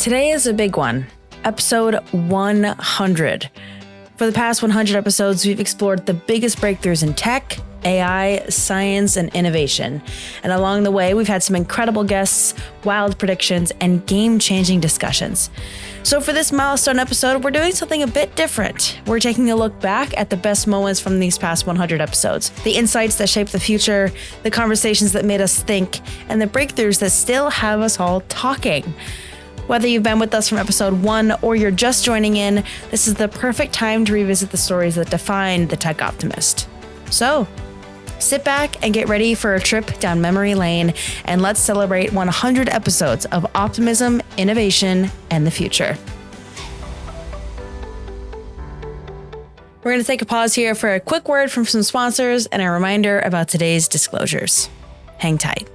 Today is a big one, episode 100. For the past 100 episodes, we've explored the biggest breakthroughs in tech, AI, science, and innovation. And along the way, we've had some incredible guests, wild predictions, and game-changing discussions. So for this milestone episode, we're doing something a bit different. We're taking a look back at the best moments from these past 100 episodes, the insights that shaped the future, the conversations that made us think, and the breakthroughs that still have us all talking. Whether you've been with us from episode 1 or you're just joining in, this is the perfect time to revisit the stories that define the tech optimist. So, sit back and get ready for a trip down memory lane, and let's celebrate 100 episodes of optimism, innovation, and the future. We're going to take a pause here for a quick word from some sponsors and a reminder about today's disclosures. Hang tight.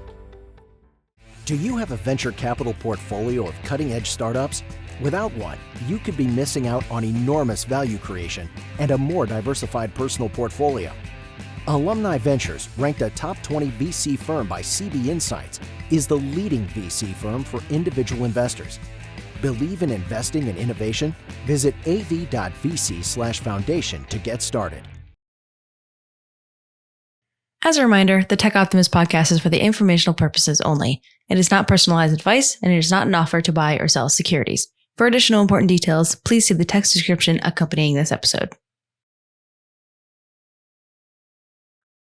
Do you have a venture capital portfolio of cutting-edge startups? Without one, you could be missing out on enormous value creation and a more diversified personal portfolio. Alumni Ventures, ranked a top 20 VC firm by CB Insights, is the leading VC firm for individual investors. Believe in investing in innovation? Visit av.vc/foundation to get started. As a reminder, the Tech Optimist podcast is for the informational purposes only. It is not personalized advice, and it is not an offer to buy or sell securities. For additional important details, please see the text description accompanying this episode.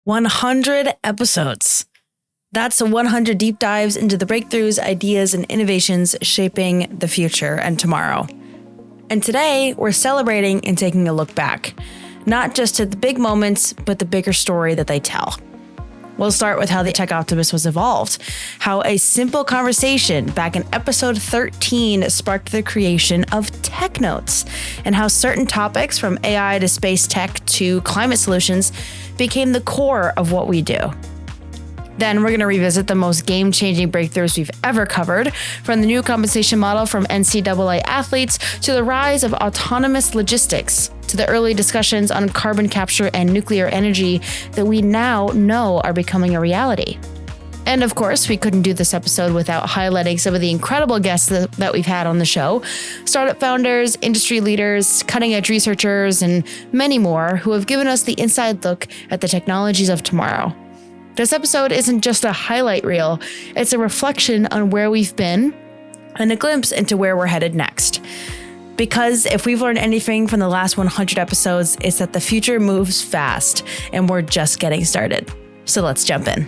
100 episodes. That's 100 deep dives into the breakthroughs, ideas, and innovations shaping the future and tomorrow. And today, we're celebrating and taking a look back, not just at the big moments, but the bigger story that they tell. We'll start with how the Tech Optimist was evolved, how a simple conversation back in episode 13 sparked the creation of Tech Notes, and how certain topics from AI to space tech to climate solutions became the core of what we do. Then we're going to revisit the most game-changing breakthroughs we've ever covered, from the new compensation model from NCAA athletes to the rise of autonomous logistics, to the early discussions on carbon capture and nuclear energy that we now know are becoming a reality. And of course, we couldn't do this episode without highlighting some of the incredible guests that we've had on the show. Startup founders, industry leaders, cutting-edge researchers, and many more who have given us the inside look at the technologies of tomorrow. This episode isn't just a highlight reel, it's a reflection on where we've been and a glimpse into where we're headed next. Because if we've learned anything from the last 100 episodes, it's that the future moves fast and we're just getting started. So let's jump in.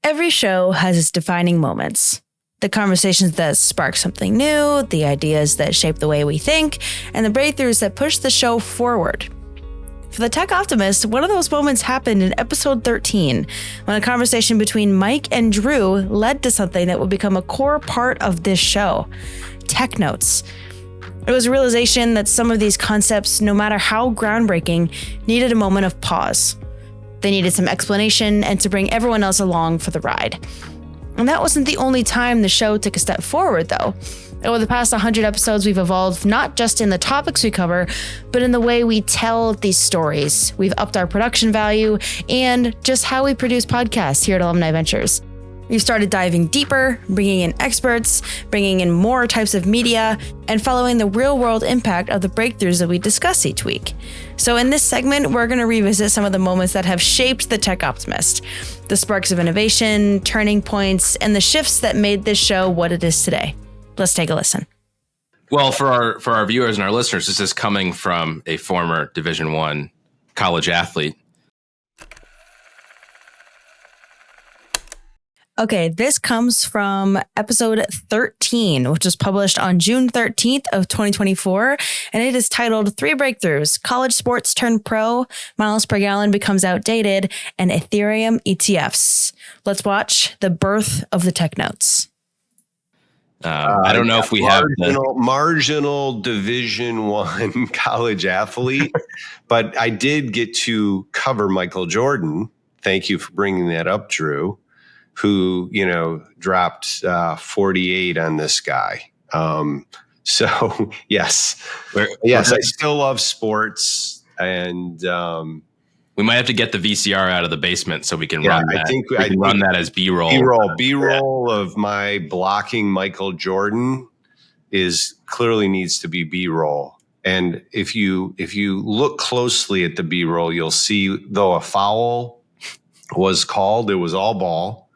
Every show has its defining moments. The conversations that spark something new, the ideas that shape the way we think, and the breakthroughs that push the show forward. For the Tech Optimist, one of those moments happened in episode 13, when a conversation between Mike and Drew led to something that would become a core part of this show, Tech Notes. It was a realization that some of these concepts, no matter how groundbreaking, needed a moment of pause. They needed some explanation and to bring everyone else along for the ride. And that wasn't the only time the show took a step forward, though. Over the past 100 episodes, we've evolved not just in the topics we cover, but in the way we tell these stories. We've upped our production value and just how we produce podcasts here at Alumni Ventures. We've started diving deeper, bringing in experts, bringing in more types of media, and following the real-world impact of the breakthroughs that we discuss each week. So in this segment, we're going to revisit some of the moments that have shaped the Tech Optimist, the sparks of innovation, turning points, and the shifts that made this show what it is today. Let's take a listen. Well, for our viewers and our listeners, this is coming from a former Division I college athlete. Okay, this comes from episode 13, which was published on June 13th of 2024, and it is titled 3 Breakthroughs, College Sports Turn Pro, Miles Per Gallon Becomes Outdated, and Ethereum ETFs. Let's watch the birth of the Tech Notes. I don't know if we have marginal Division I college athlete, but I did get to cover Michael Jordan. Thank you for bringing that up, Drew, who, dropped 48 on this guy. So yes, I still love sports. And We might have to get the VCR out of the basement so we can run that. I think run that as B-roll. B-roll of my blocking Michael Jordan clearly needs to be B-roll. And if you look closely at the B-roll, you'll see, though a foul was called, it was all ball,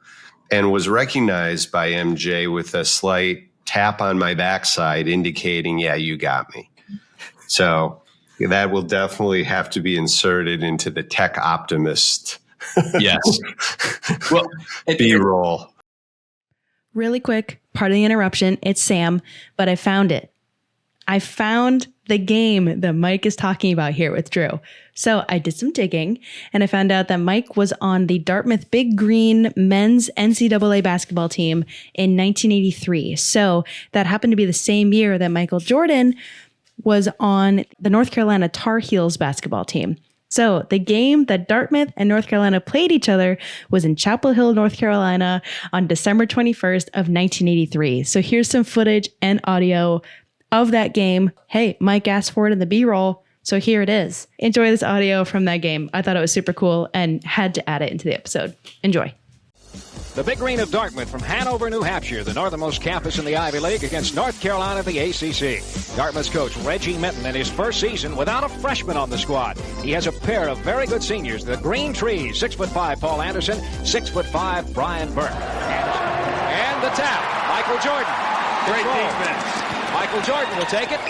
and was recognized by MJ with a slight tap on my backside indicating, yeah, you got me. So that will definitely have to be inserted into the Tech Optimist. Yes. Well, B-roll. Really quick, pardon the interruption. It's Sam, but I found it. I found the game that Mike is talking about here with Drew. So I did some digging and I found out that Mike was on the Dartmouth Big Green men's NCAA basketball team in 1983. So that happened to be the same year that Michael Jordan was on the North Carolina Tar Heels basketball team. So the game that Dartmouth and North Carolina played each other was in Chapel Hill, North Carolina on December 21st of 1983. So here's some footage and audio of that game. Hey, Mike asked for it in the B-roll, so here it is. Enjoy this audio from that game. I thought it was super cool and had to add it into the episode. Enjoy. The Big Green of Dartmouth from Hanover, New Hampshire, the northernmost campus in the Ivy League, against North Carolina, the ACC. Dartmouth's coach, Reggie Minton, in his first season without a freshman on the squad. He has a pair of very good seniors, the Green Trees, 6'5", Paul Anderson, 6'5", Brian Burke. And the tap, Michael Jordan. Great defense. Michael Jordan will take it.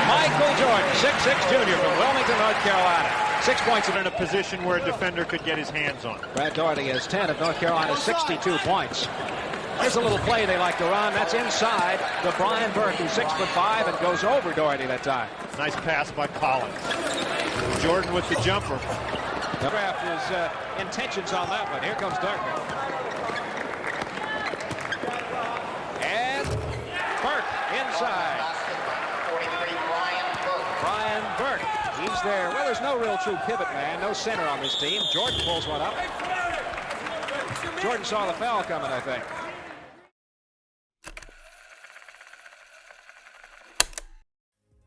Michael Jordan, 6'6" junior from Wilmington, North Carolina. 6 points in a position where a defender could get his hands on. Brad Daugherty has 10 of North Carolina's 62 points. Here's a little play they like to run. That's inside to Brian Burke, who's 6'5" and goes over Daugherty that time. Nice pass by Collins. Jordan with the jumper. Telegraphed his intentions on that one. Here comes Dartmouth. And Burke inside. Brian Burke. He's there. Well, there's no real true pivot man, no center on this team. Jordan pulls one up. Jordan saw the foul coming, I think.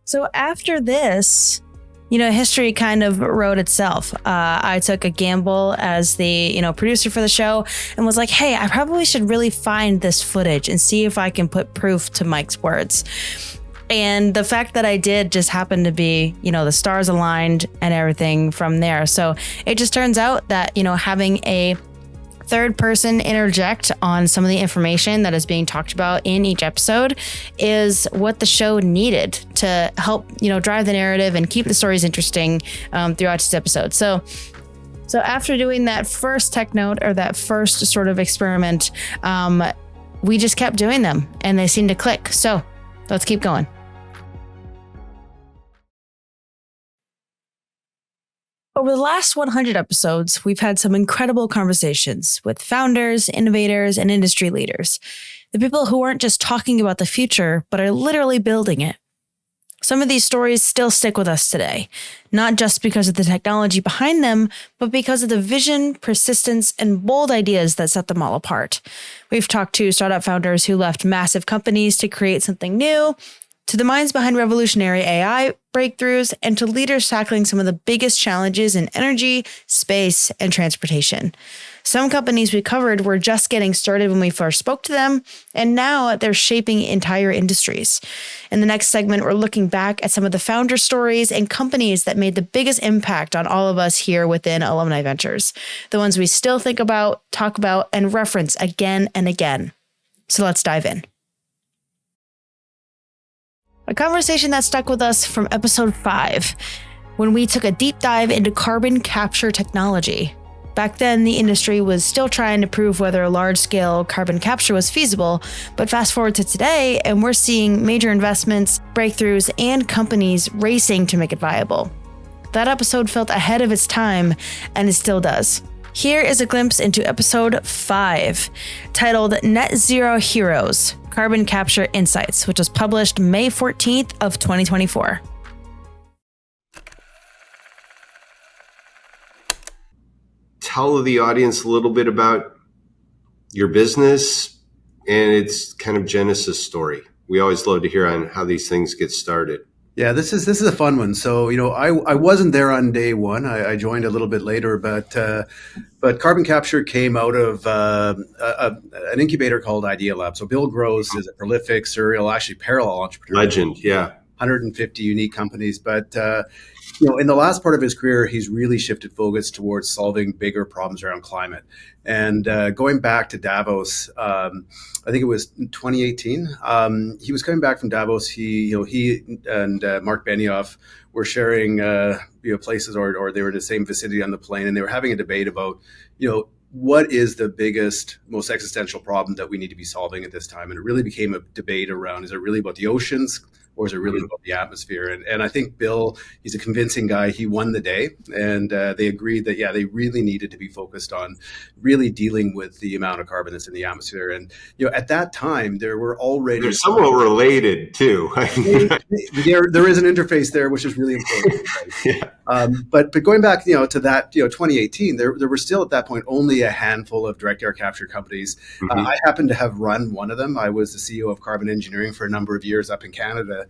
So after this, history kind of wrote itself. I took a gamble as the, producer for the show and was like, hey, I probably should really find this footage and see if I can put proof to Mike's words. And the fact that I did just happened to be, the stars aligned and everything from there. So it just turns out that, having a third person interject on some of the information that is being talked about in each episode is what the show needed to help, drive the narrative and keep the stories interesting throughout each episode. So after doing that first tech note, or that first sort of experiment, we just kept doing them and they seemed to click. So let's keep going. Over the last 100 episodes, we've had some incredible conversations with founders, innovators, and industry leaders. The people who aren't just talking about the future, but are literally building it. Some of these stories still stick with us today, not just because of the technology behind them, but because of the vision, persistence, and bold ideas that set them all apart. We've talked to startup founders who left massive companies to create something new, to the minds behind revolutionary AI breakthroughs, and to leaders tackling some of the biggest challenges in energy, space, and transportation. Some companies we covered were just getting started when we first spoke to them, and now they're shaping entire industries. In the next segment, we're looking back at some of the founder stories and companies that made the biggest impact on all of us here within Alumni Ventures, the ones we still think about, talk about, and reference again and again. So let's dive in. A conversation that stuck with us from episode 5, when we took a deep dive into carbon capture technology. Back then, the industry was still trying to prove whether large-scale carbon capture was feasible, but fast forward to today, and we're seeing major investments, breakthroughs, and companies racing to make it viable. That episode felt ahead of its time, and it still does. Here is a glimpse into episode 5, titled Net Zero Heroes, Carbon Capture Insights, which was published May 14th of 2024. Tell the audience a little bit about your business and its kind of genesis story. We always love to hear on how these things get started. Yeah, this is a fun one. So, I wasn't there on day one. I joined a little bit later, but carbon capture came out of an incubator called Idea Lab. So Bill Gross is a prolific serial, actually parallel entrepreneur, Legend, yeah. 150 unique companies. But in the last part of his career, he's really shifted focus towards solving bigger problems around climate. And going back to Davos, I think it was 2018. He was coming back from Davos. He and Mark Benioff were sharing places, or they were in the same vicinity on the plane, and they were having a debate about what is the biggest, most existential problem that we need to be solving at this time. And it really became a debate around, is it really about the oceans, or is it really about the atmosphere? And I think Bill, he's a convincing guy. He won the day, and they agreed that, yeah, they really needed to be focused on really dealing with the amount of carbon that's in the atmosphere. And, at that time, there were already... They're somewhat related, too. there is an interface there, which is really important. Right? Yeah. But going back, to that, 2018, there were still at that point only a handful of direct air capture companies. I happened to have run one of them. I was the CEO of Carbon Engineering for a number of years up in Canada.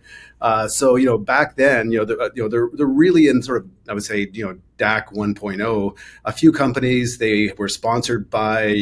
So back then, they're really in sort of, I would say, DAC 1.0. A few companies, they were sponsored by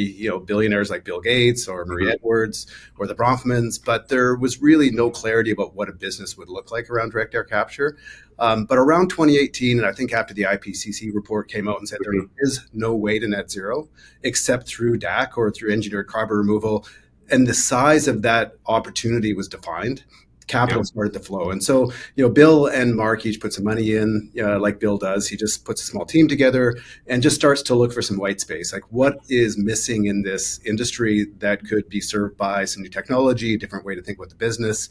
billionaires like Bill Gates or Marie Edwards or the Bronfmans, but there was really no clarity about what a business would look like around direct air capture. But around 2018, and I think after the IPCC report came out and said there is no way to net zero except through DAC or through engineered carbon removal, and the size of that opportunity was defined, capital started to flow. And so, Bill and Mark each put some money in, like Bill does. He just puts a small team together and just starts to look for some white space. Like, what is missing in this industry that could be served by some new technology, a different way to think about the business?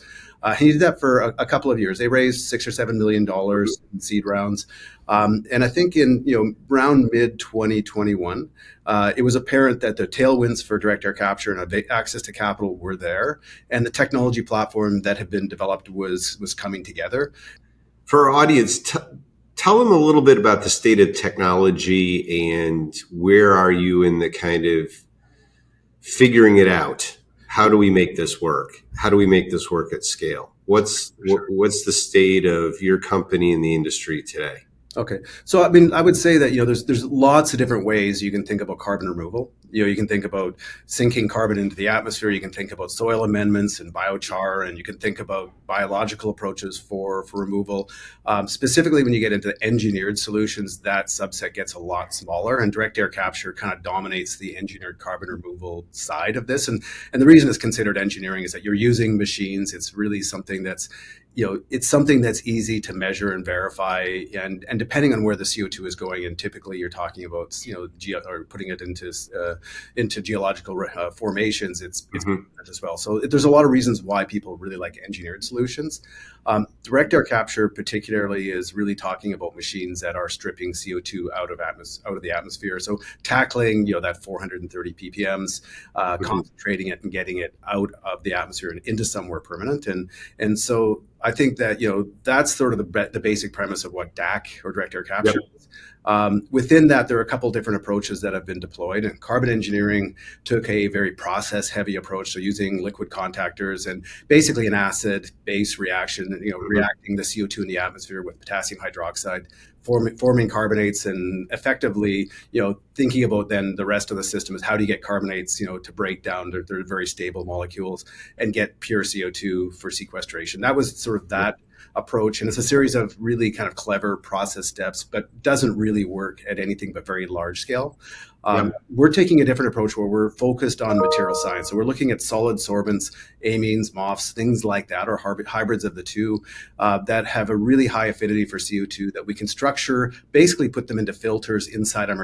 He did that for a couple of years. They raised $6 or $7 million in seed rounds. And I think in around mid 2021, it was apparent that the tailwinds for direct air capture and access to capital were there, and the technology platform that had been developed was coming together. For our audience, tell them a little bit about the state of technology and where are you in the kind of figuring it out. How do we make this work? How do we make this work at scale? What's the state of your company and the industry today? Okay. So, I mean, I would say that, there's lots of different ways you can think about carbon removal. You can think about sinking carbon into the atmosphere. You can think about soil amendments and biochar, and you can think about biological approaches for removal. Specifically, when you get into engineered solutions, that subset gets a lot smaller, and direct air capture kind of dominates the engineered carbon removal side of this. And the reason it's considered engineering is that you're using machines. It's really something that's it's something that's easy to measure and verify, and depending on where the CO2 is going, and typically you're talking about or putting it into geological formations, it's as well. So there's a lot of reasons why people really like engineered solutions. Direct air capture particularly is really talking about machines that are stripping CO2 out of the atmosphere. So tackling that 430 ppms, concentrating it and getting it out of the atmosphere and into somewhere permanent. And so I think that that's sort of the basic premise of what DAC or direct air capture is. Within that, there are a couple different approaches that have been deployed. And carbon engineering took a very process-heavy approach, so using liquid contactors and basically an acid-base reaction, reacting the CO2 in the atmosphere with potassium hydroxide, forming carbonates, and effectively, thinking about then the rest of the system is how do you get carbonates, to break down. They're very stable molecules and get pure CO2 for sequestration. That was sort of that approach, and it's a series of really kind of clever process steps, but doesn't really work at anything but very large scale. We're taking a different approach where we're focused on material science. So we're looking at solid sorbents, amines, MOFs, things like that, or hybrids of the two that have a really high affinity for CO2 that we can structure, basically put them into filters inside our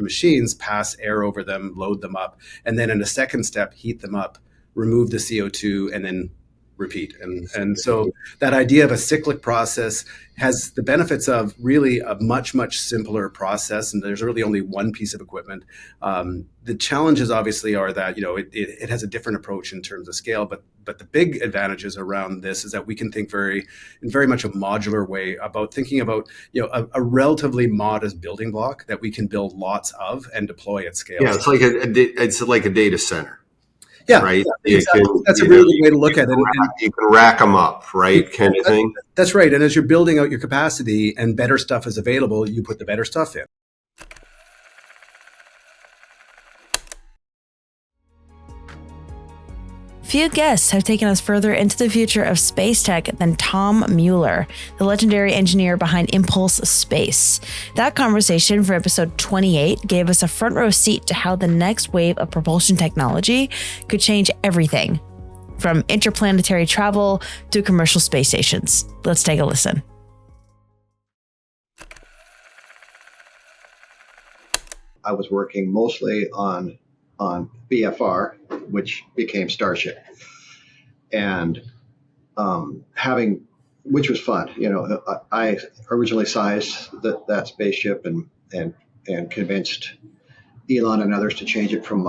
machines, pass air over them, load them up, and then in a second step, heat them up, remove the CO2, and then repeat. And so that idea of a cyclic process has the benefits of really a much, much simpler process. And there's really only one piece of equipment. The challenges obviously are that, it has a different approach in terms of scale, but the big advantages around this is that we can think in very much a modular way about thinking about, a relatively modest building block that we can build lots of and deploy at scale. Yeah, it's like a data center. Yeah, right? yeah, exactly. That's a really good way to look at it. You can rack them up, right? Kind of thing. That's right. And as you're building out your capacity and better stuff is available, you put the better stuff in. Few guests have taken us further into the future of space tech than Tom Mueller, the legendary engineer behind Impulse Space. That conversation for episode 28 gave us a front row seat to how the next wave of propulsion technology could change everything, from interplanetary travel to commercial space stations. Let's take a listen. I was working mostly on BFR, which became Starship, and which was fun. I originally sized that spaceship and convinced Elon and others to change it from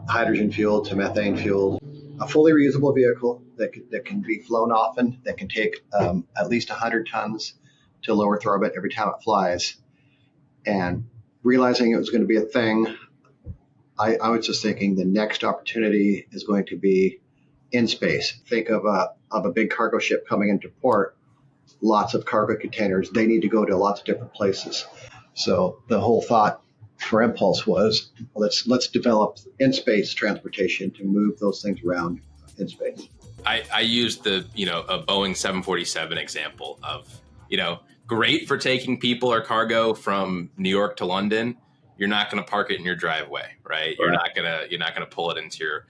hydrogen fuel to methane fuel. A fully reusable vehicle that can be flown often, that can take at least 100 tons to low Earth orbit every time it flies, and realizing it was going to be a thing. I was just thinking the next opportunity is going to be in space. Think of a big cargo ship coming into port, lots of cargo containers. They need to go to lots of different places. So the whole thought for Impulse was let's develop in space transportation to move those things around in space. I used a Boeing 747 example of, great for taking people or cargo from New York to London. You're not going to park it in your driveway, right? You're not going to pull it into your,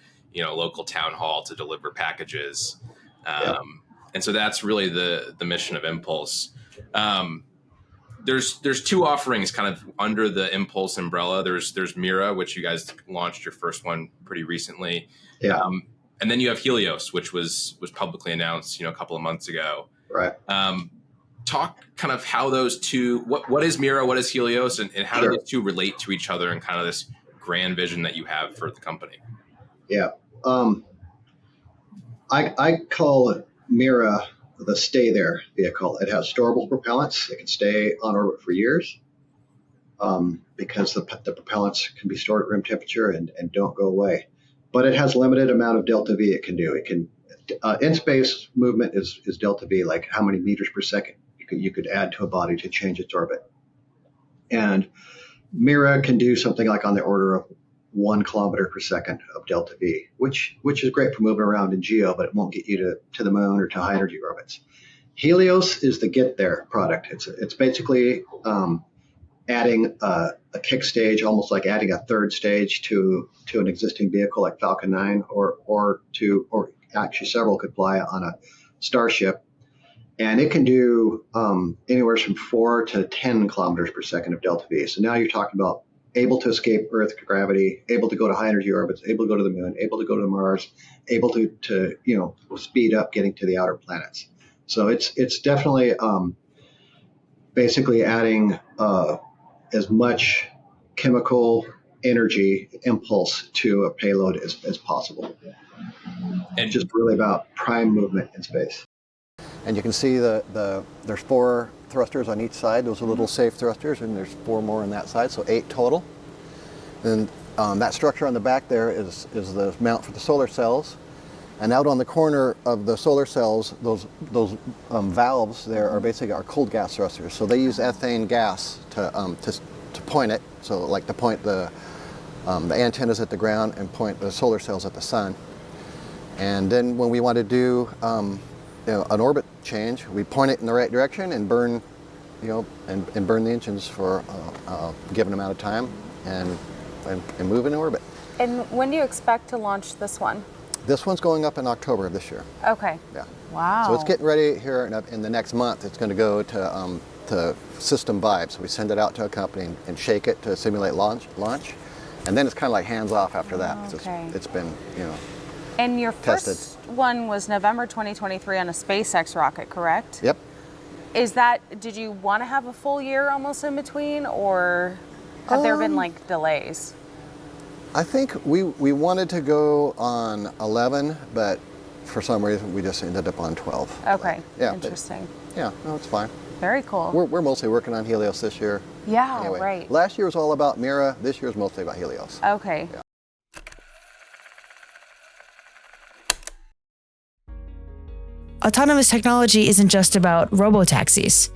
local town hall to deliver packages. And so that's really the mission of Impulse. There's two offerings kind of under the Impulse umbrella. There's Mira, which you guys launched your first one pretty recently. Yeah. And then you have Helios, which was publicly announced, a couple of months ago. Right. Talk kind of how those two, what is Mira, what is Helios, and how do those two relate to each other and kind of this grand vision that you have for the company? Yeah. I call Mira the stay there vehicle. It has storable propellants. It can stay on orbit for years because the propellants can be stored at room temperature and don't go away. But it has limited amount of delta V it can do. It can in space movement is delta V, like how many meters per second you could add to a body to change its orbit. And Mira can do something like on the order of 1 kilometer per second of delta V, which is great for moving around in geo, but it won't get you to the moon or to high energy orbits. Helios is the get there product. It's basically adding a kick stage, almost like adding a third stage to an existing vehicle like Falcon 9, or actually several could fly on a Starship. And it can do anywhere from 4 to 10 kilometers per second of delta V. So now you're talking about able to escape Earth gravity, able to go to high energy orbits, able to go to the moon, able to go to Mars, able to speed up getting to the outer planets. So it's definitely basically adding as much chemical energy impulse to a payload as possible. And just really about prime movement in space. And you can see there's 4 thrusters on each side. Those are little safe thrusters, and there's 4 more on that side, so 8 total. And that structure on the back there is the mount for the solar cells. And out on the corner of the solar cells, those valves there are basically our cold gas thrusters. So they use ethane gas to point it. So like to point the antennas at the ground and point the solar cells at the sun. And then when we want to do an orbit change, we point it in the right direction and burn, and burn the engines for a given amount of time and move in orbit. And when do you expect to launch this one? This one's going up in October of this year. Okay. Yeah. Wow. So it's getting ready here in the next month. It's going to go to system vibes. We send it out to a company and shake it to simulate launch, and then it's kind of like hands off after that. Okay. It's been And your tested. first one was November 2023 on a SpaceX rocket, correct? Yep. Did you want to have a full year almost in between, or have there been like delays? I think we wanted to go on 11, but for some reason we just ended up on 12. Okay. Yeah. Interesting. Yeah, no, it's fine. Very cool. We're mostly working on Helios this year. Yeah, anyway. right. Last year was all about Mira. This year is mostly about Helios. Okay. Yeah. autonomous technology isn't just about robotaxis.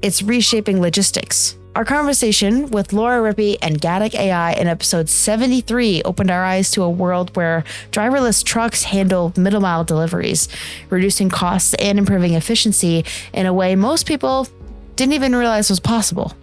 It's reshaping logistics. Our conversation with Laura Rippey and Gatik AI in episode 73 opened our eyes to a world where driverless trucks handle middle-mile deliveries, reducing costs and improving efficiency in a way most people didn't even realize was possible.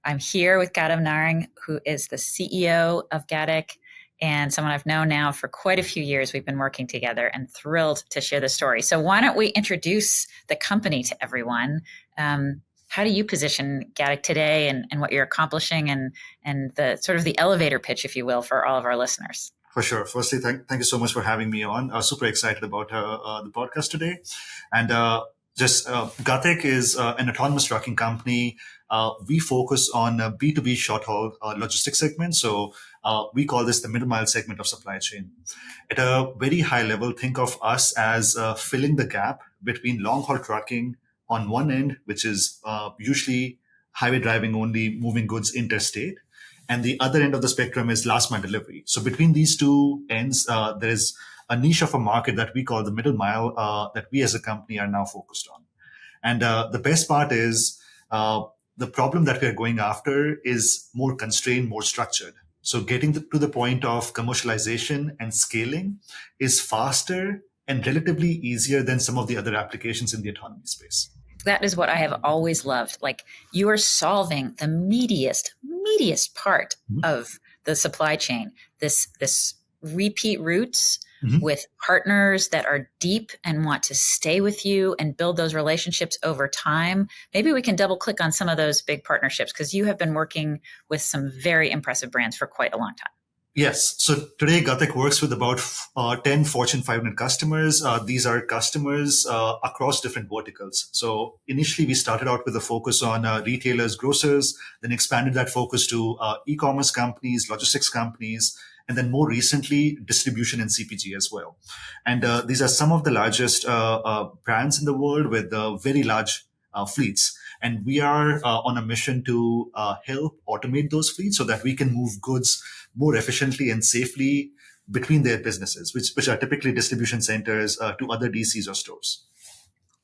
I'm here with Gautam Narang, who is the CEO of Gatik and someone I've known now for quite a few years. We've been working together and thrilled to share the story. So why don't we introduce the company to everyone? How do you position Gatik today and what you're accomplishing and the sort of the elevator pitch, if you will, for all of our listeners? For sure. Firstly, thank you so much for having me on. I'm super excited about the podcast today. And Gatik is an autonomous trucking company. We focus on B2B short-haul logistics segment. So we call this the middle mile segment of supply chain. At a very high level, think of us as filling the gap between long-haul trucking on one end, which is usually highway driving only, moving goods interstate. And the other end of the spectrum is last mile delivery. So between these two ends, there is a niche of a market that we call the middle mile that we as a company are now focused on. And the best part is the problem that we are going after is more constrained, more structured. So getting to the point of commercialization and scaling is faster and relatively easier than some of the other applications in the autonomy space. That is what I have always loved. Like, you are solving the meatiest part of the supply chain. This repeat routes with partners that are deep and want to stay with you and build those relationships over time. Maybe we can double click on some of those big partnerships, because you have been working with some very impressive brands for quite a long time. Yes. So today, Gatik works with about 10 Fortune 500 customers. These are customers across different verticals. So initially, we started out with a focus on retailers, grocers, then expanded that focus to e-commerce companies, logistics companies, and then more recently, distribution and CPG as well. And these are some of the largest brands in the world with very large fleets. And we are on a mission to help automate those fleets so that we can move goods more efficiently and safely between their businesses, which are typically distribution centers to other DCs or stores.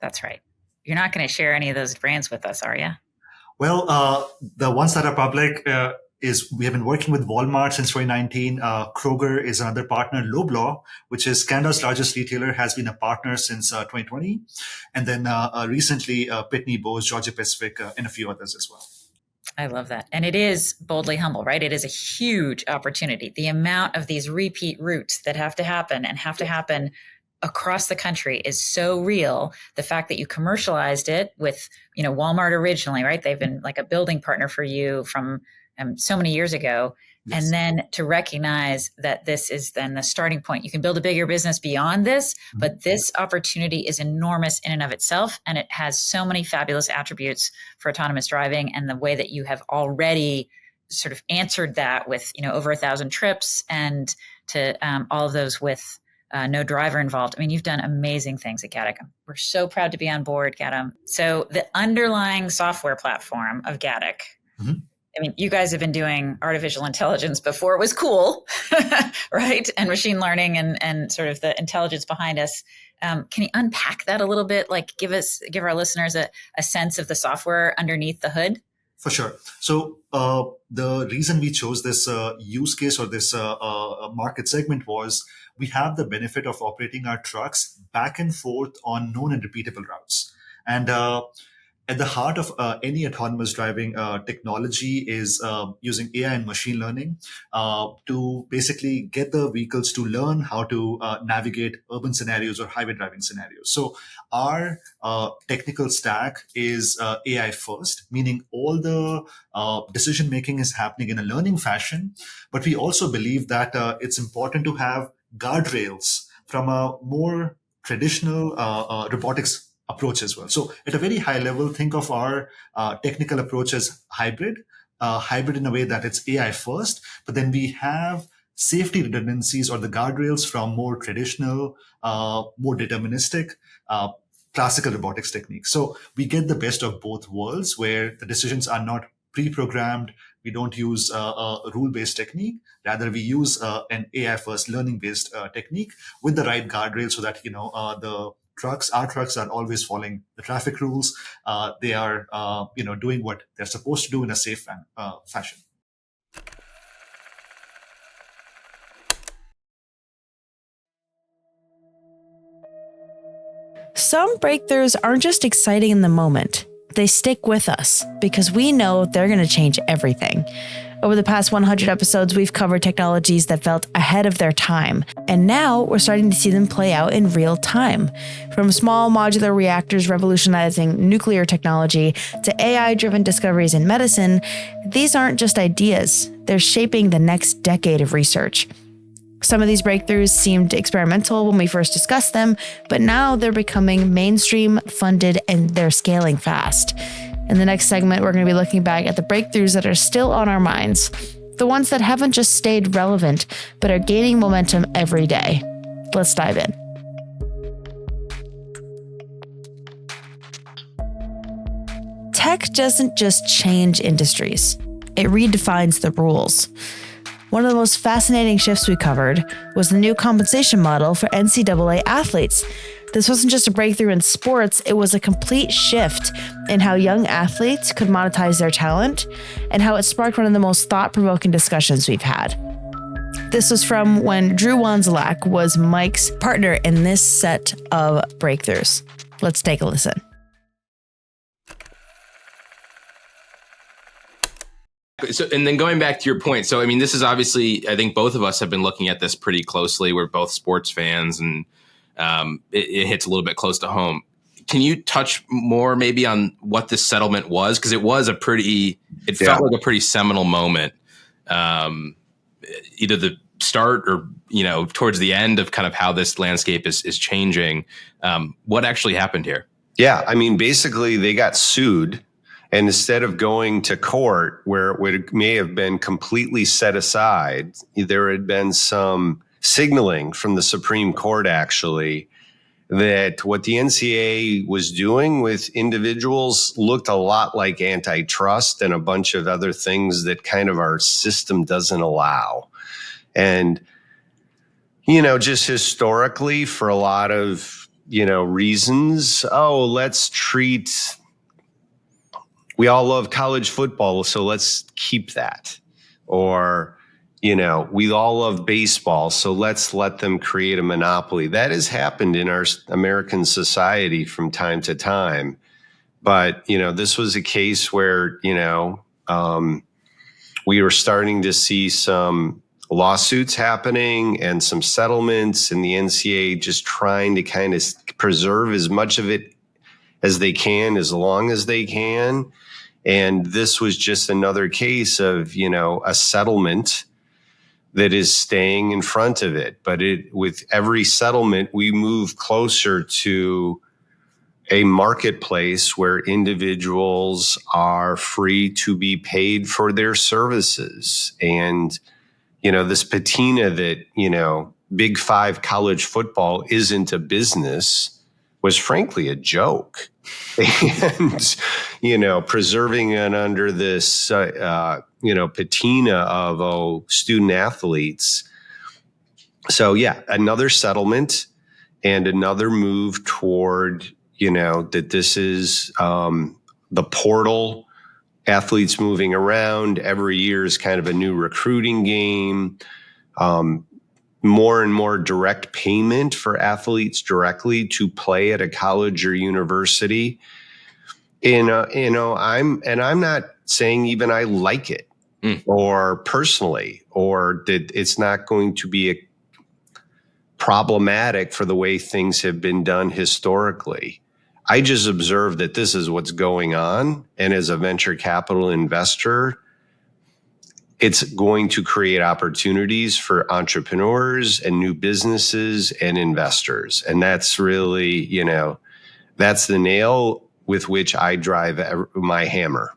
That's right. You're not going to share any of those brands with us, are you? Well, the ones that are public is we have been working with Walmart since 2019. Kroger is another partner. Loblaw, which is Canada's largest retailer, has been a partner since 2020. And then recently, Pitney Bowes, Georgia Pacific, and a few others as well. I love that. And it is boldly humble, right? It is a huge opportunity. The amount of these repeat routes that have to happen across the country is so real. The fact that you commercialized it with, Walmart originally, right? They've been like a building partner for you from so many years ago. Yes. And then to recognize that this is then the starting point. You can build a bigger business beyond this, but this opportunity is enormous in and of itself. And it has so many fabulous attributes for autonomous driving, and the way that you have already sort of answered that with, over 1,000 trips and to all of those with no driver involved. I mean, you've done amazing things at Gatik. We're so proud to be on board, Gautam. So the underlying software platform of Gatik, I mean, you guys have been doing artificial intelligence before it was cool, right? And machine learning and sort of the intelligence behind us. Can you unpack that a little bit? Like, give our listeners a sense of the software underneath the hood? For sure. So the reason we chose this use case or this market segment was we have the benefit of operating our trucks back and forth on known and repeatable routes. And at the heart of any autonomous driving technology is using AI and machine learning to basically get the vehicles to learn how to navigate urban scenarios or highway driving scenarios. So our technical stack is AI first, meaning all the decision making is happening in a learning fashion. But we also believe that it's important to have guardrails from a more traditional robotics approach as well. So at a very high level, think of our technical approach as hybrid in a way that it's AI first, but then we have safety redundancies or the guardrails from more traditional, more deterministic, classical robotics techniques. So we get the best of both worlds where the decisions are not pre-programmed, We don't use a rule-based technique. Rather, we use an AI-first learning-based technique with the right guardrails so that, our trucks are always following the traffic rules. They are, doing what they're supposed to do in a safe fashion. Some breakthroughs aren't just exciting in the moment. They stick with us because we know they're going to change everything. Over the past 100 episodes, we've covered technologies that felt ahead of their time, and now we're starting to see them play out in real time. From small modular reactors revolutionizing nuclear technology to AI-driven discoveries in medicine, these aren't just ideas. They're shaping the next decade of research. Some of these breakthroughs seemed experimental when we first discussed them, but now they're becoming mainstream, funded, and they're scaling fast. In the next segment, we're going to be looking back at the breakthroughs that are still on our minds, the ones that haven't just stayed relevant, but are gaining momentum every day. Let's dive in. Tech doesn't just change industries, it redefines the rules. One of the most fascinating shifts we covered was the new compensation model for NCAA athletes. This wasn't just a breakthrough in sports, it was a complete shift in how young athletes could monetize their talent and how it sparked one of the most thought-provoking discussions we've had. This was from when Drew Wanzelak was Mike's partner in this set of breakthroughs. Let's take a listen. So, and then going back to your point, so I mean, this is obviously, I think both of us have been looking at this pretty closely. We're both sports fans, and it hits a little bit close to home. Can you touch more maybe on what this settlement was? Because it was felt like a pretty seminal moment, either the start or, towards the end of kind of how this landscape is changing. What actually happened here? Yeah, I mean, basically they got sued. And instead of going to court where it may have been completely set aside, there had been some signaling from the Supreme Court, actually, that what the NCAA was doing with individuals looked a lot like antitrust and a bunch of other things that kind of our system doesn't allow. And, just historically, for a lot of, reasons, let's treat... We all love college football, so let's keep that. Or, we all love baseball, so let's let them create a monopoly. That has happened in our American society from time to time. But, this was a case where, we were starting to see some lawsuits happening and some settlements, and the NCAA just trying to kind of preserve as much of it as they can, as long as they can. And this was just another case of, a settlement that is staying in front of it. But with every settlement, we move closer to a marketplace where individuals are free to be paid for their services. And, this patina that, Big Five college football isn't a business was frankly a joke. And, preserving it under this, patina of, student athletes. So, yeah, another settlement and another move toward, that this is the portal, athletes moving around. Every year is kind of a new recruiting game. More and more direct payment for athletes directly to play at a college or university. I'm not saying even I like it or personally, or that it's not going to be problematic for the way things have been done historically. I just observe that this is what's going on. And as a venture capital investor, it's going to create opportunities for entrepreneurs and new businesses and investors. And that's really, that's the nail with which I drive my hammer.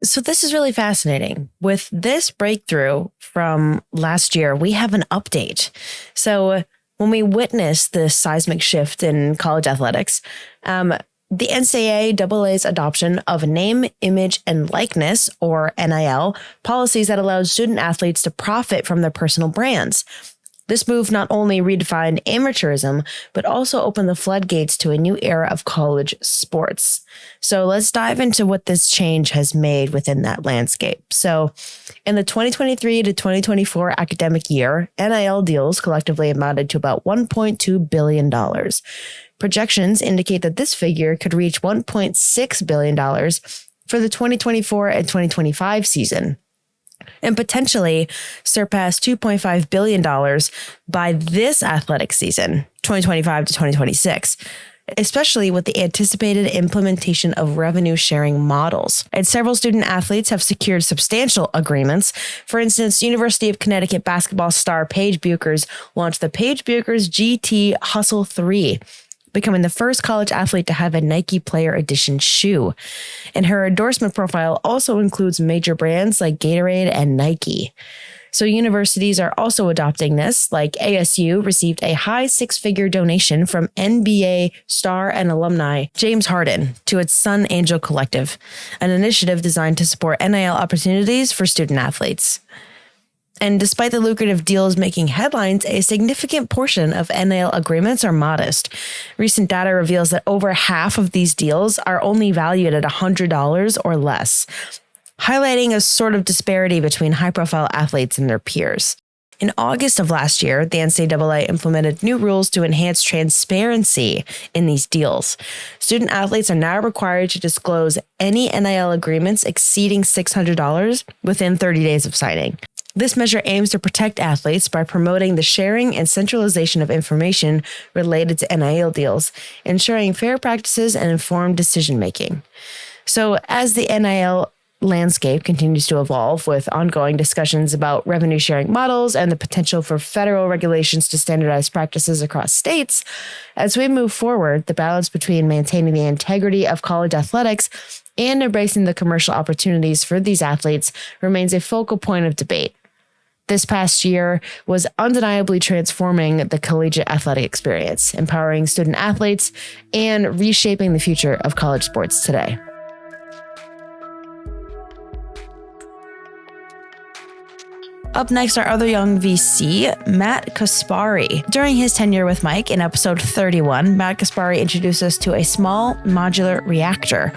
So this is really fascinating. With this breakthrough from last year, we have an update. So When we witness this seismic shift in college athletics, the NCAA's adoption of name, image, and likeness, or NIL, policies that allowed student athletes to profit from their personal brands. This move not only redefined amateurism, but also opened the floodgates to a new era of college sports. So let's dive into what this change has made within that landscape. So in the 2023 to 2024 academic year, NIL deals collectively amounted to about $1.2 billion. Projections indicate that this figure could reach $1.6 billion for the 2024 and 2025 season, and potentially surpass $2.5 billion by this athletic season, 2025 to 2026, especially with the anticipated implementation of revenue sharing models. And several student athletes have secured substantial agreements. For instance, University of Connecticut basketball star Paige Bueckers launched the Paige Bueckers GT Hustle 3, becoming the first college athlete to have a Nike Player Edition shoe. And her endorsement profile also includes major brands like Gatorade and Nike. So universities are also adopting this, like ASU received a high six-figure donation from NBA star and alumni James Harden to its Sun Angel Collective, an initiative designed to support NIL opportunities for student athletes. And despite the lucrative deals making headlines, a significant portion of NIL agreements are modest. Recent data reveals that over half of these deals are only valued at $100 or less, highlighting a sort of disparity between high-profile athletes and their peers. In August of last year, the NCAA implemented new rules to enhance transparency in these deals. Student athletes are now required to disclose any NIL agreements exceeding $600 within 30 days of signing. This measure aims to protect athletes by promoting the sharing and centralization of information related to NIL deals, ensuring fair practices and informed decision-making. So as the NIL landscape continues to evolve with ongoing discussions about revenue sharing models and the potential for federal regulations to standardize practices across states, as we move forward, the balance between maintaining the integrity of college athletics and embracing the commercial opportunities for these athletes remains a focal point of debate. This past year was undeniably transforming the collegiate athletic experience, empowering student athletes, and reshaping the future of college sports today. Up next, our other young VC, Matt Kaspari. During his tenure with Mike in episode 31, Matt Kaspari introduced us to a small modular reactor,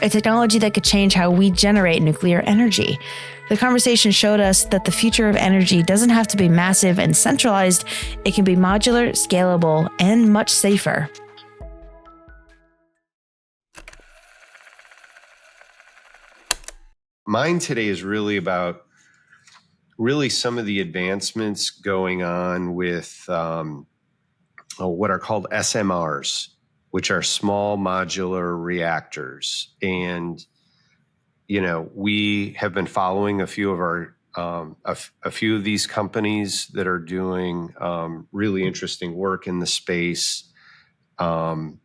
a technology that could change how we generate nuclear energy. The conversation showed us that the future of energy doesn't have to be massive and centralized. It can be modular, scalable, and much safer. Mine today is really about some of the advancements going on with what are called SMRs, which are small modular reactors. And we have been following a few of our a few of these companies that are doing really interesting work in the space, and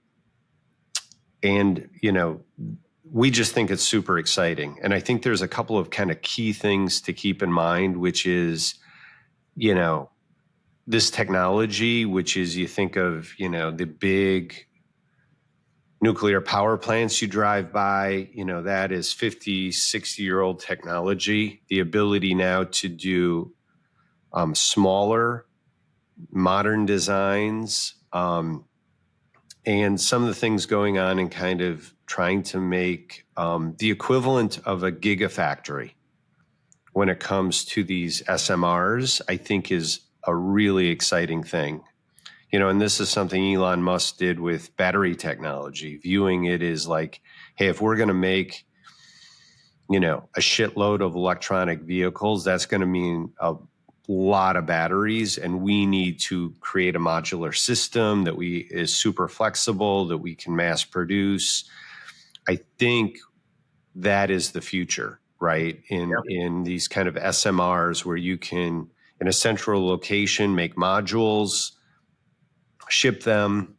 we just think it's super exciting. And I think there's a couple of kind of key things to keep in mind, which is this technology, which is you think of the big nuclear power plants you drive by, that is 50, 60-year-old technology. The ability now to do smaller, modern designs, and some of the things going on in kind of trying to make the equivalent of a gigafactory when it comes to these SMRs, I think is a really exciting thing. And this is something Elon Musk did with battery technology, viewing it as like, hey, if we're going to make, a shitload of electronic vehicles, that's going to mean a lot of batteries, and we need to create a modular system that is super flexible, that we can mass produce. I think that is the future, right? In these kind of SMRs where you can, in a central location, make modules, ship them,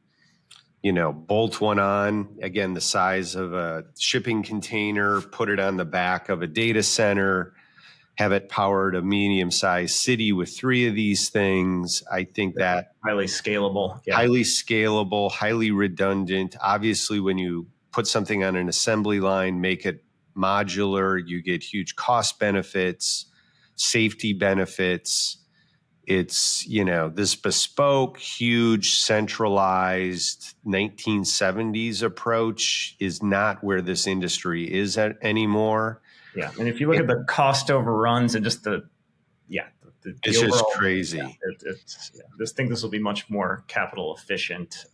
bolt one on, again, the size of a shipping container, put it on the back of a data center, have it powered a medium-sized city with 3 of these things. I think that highly scalable, highly redundant. Obviously, when you put something on an assembly line, make it modular, you get huge cost benefits, safety benefits. It's, this bespoke, huge, centralized 1970s approach is not where this industry is anymore. Yeah. And if you look at the cost overruns and just it's overall, just crazy. I just think this will be much more capital efficient.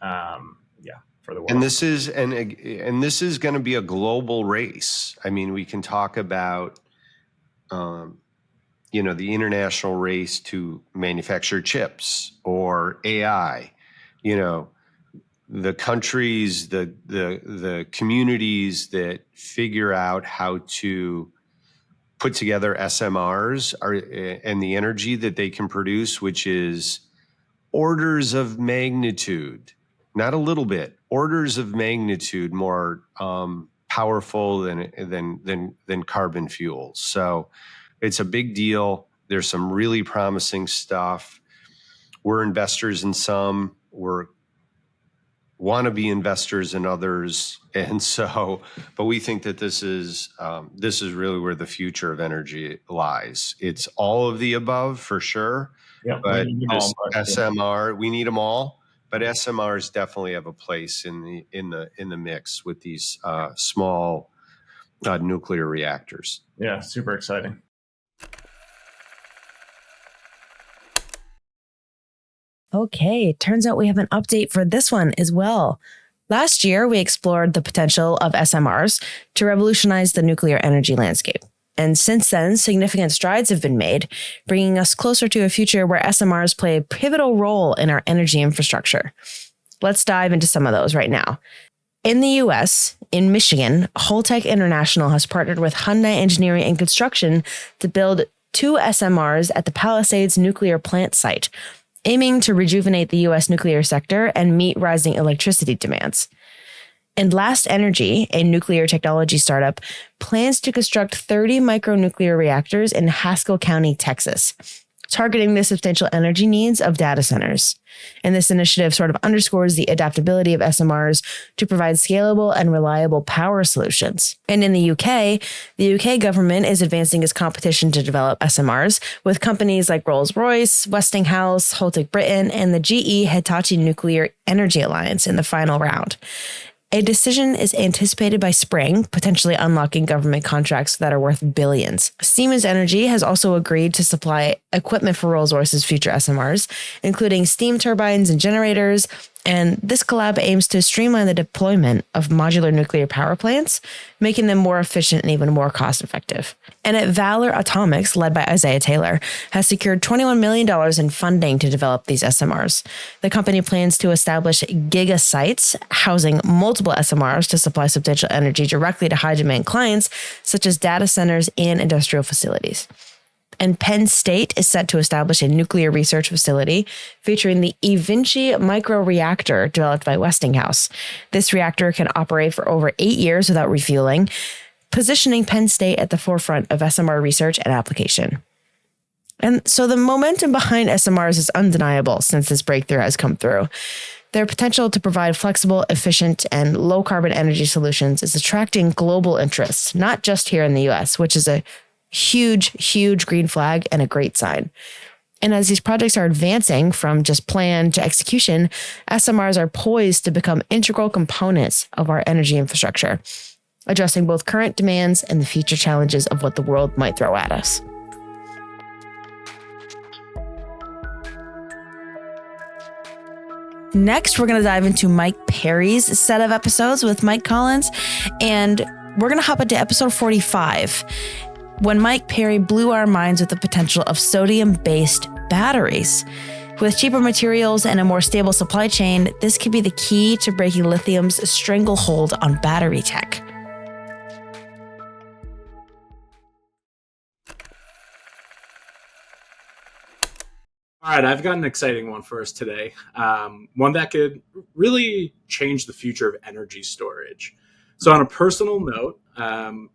For the world. And this is going to be a global race. I mean, we can talk about, the international race to manufacture chips or AI. The countries, the communities that figure out how to put together SMRs and the energy that they can produce, which is orders of magnitude, not a little bit, orders of magnitude more powerful than carbon fuels. So it's a big deal. There's some really promising stuff. We're investors in some. We're want to be investors in others, and so, but we think that this is really where the future of energy lies. It's all of the above for sure, but this SMR, we need them all. But SMRs definitely have a place in the mix with these small nuclear reactors. Yeah, super exciting. Okay, turns out we have an update for this one as well. Last year, we explored the potential of SMRs to revolutionize the nuclear energy landscape. And since then, significant strides have been made, bringing us closer to a future where SMRs play a pivotal role in our energy infrastructure. Let's dive into some of those right now. In the US, in Michigan, Holtec International has partnered with Hyundai Engineering and Construction to build 2 SMRs at the Palisades nuclear plant site, aiming to rejuvenate the U.S. nuclear sector and meet rising electricity demands. And Last Energy, a nuclear technology startup, plans to construct 30 micronuclear reactors in Haskell County, Texas, targeting the substantial energy needs of data centers. And this initiative sort of underscores the adaptability of SMRs to provide scalable and reliable power solutions. And in the UK government is advancing its competition to develop SMRs with companies like Rolls-Royce, Westinghouse, Holtec Britain, and the GE Hitachi Nuclear Energy Alliance in the final round. A decision is anticipated by spring, potentially unlocking government contracts that are worth billions. Siemens Energy has also agreed to supply equipment for Rolls-Royce's future SMRs, including steam turbines and generators, and this collab aims to streamline the deployment of modular nuclear power plants, making them more efficient and even more cost-effective. And at Valor Atomics, led by Isaiah Taylor, has secured $21 million in funding to develop these SMRs. The company plans to establish giga sites housing multiple SMRs to supply substantial energy directly to high-demand clients, such as data centers and industrial facilities. And Penn State is set to establish a nuclear research facility featuring the eVinci microreactor developed by Westinghouse. This reactor can operate for over 8 years without refueling, positioning Penn State at the forefront of SMR research and application. And so the momentum behind SMRs is undeniable since this breakthrough has come through. Their potential to provide flexible, efficient, and low-carbon energy solutions is attracting global interest, not just here in the US, which is a huge green flag and a great sign. And as these projects are advancing from just plan to execution, SMRs are poised to become integral components of our energy infrastructure, addressing both current demands and the future challenges of what the world might throw at us. Next, we're going to dive into Mike Perry's set of episodes with Mike Collins, and we're going to hop into episode 45. When Mike Perry blew our minds with the potential of sodium-based batteries. With cheaper materials and a more stable supply chain, this could be the key to breaking lithium's stranglehold on battery tech. All right, I've got an exciting one for us today. One that could really change the future of energy storage. So on a personal note,